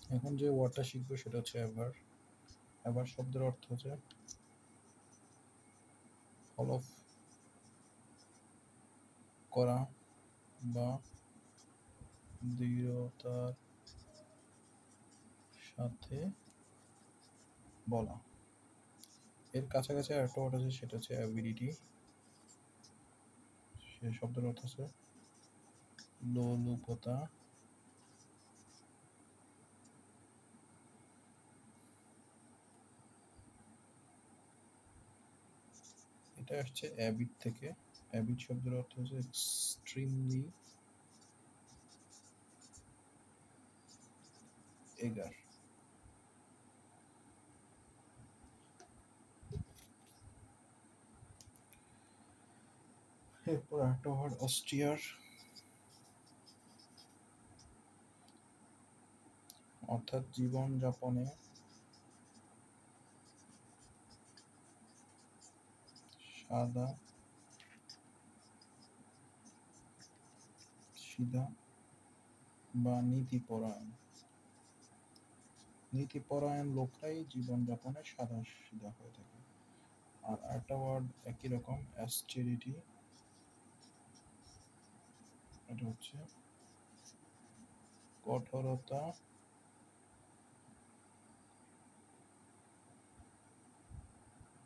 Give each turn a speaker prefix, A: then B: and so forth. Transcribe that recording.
A: এখন যে ওয়ার্ডটা শিখবো সেটা হচ্ছে এভার। এভার শব্দের অর্থ হচ্ছে ফলো করা বা দৃঢ়তার সাথে বলা। এর কাছাকাছি আরেকটা ওয়ার্ড আছে, সেটা হচ্ছে অ্যাভিডিটি। সে শব্দের অর্থ হচ্ছে লোলুপতা। এটা আসছে অ্যাবিড থেকে। অ্যাবিড শব্দের অর্থ হচ্ছে এক্সট্রিমলি এগার। এরপর একটা ওয়ার্ড অস্টিয়ার, অর্থাৎ জীবন যাপনে সাদা সিধা বা নীতিপরায়ণ। নীতিপরায়ণ লোকরাই জীবন যাপনে সাদা সিধা হয়ে থাকে। আর একটা ওয়ার্ড একই রকম, অ্যাস্টেরিটি। এটা হচ্ছে কঠোরতা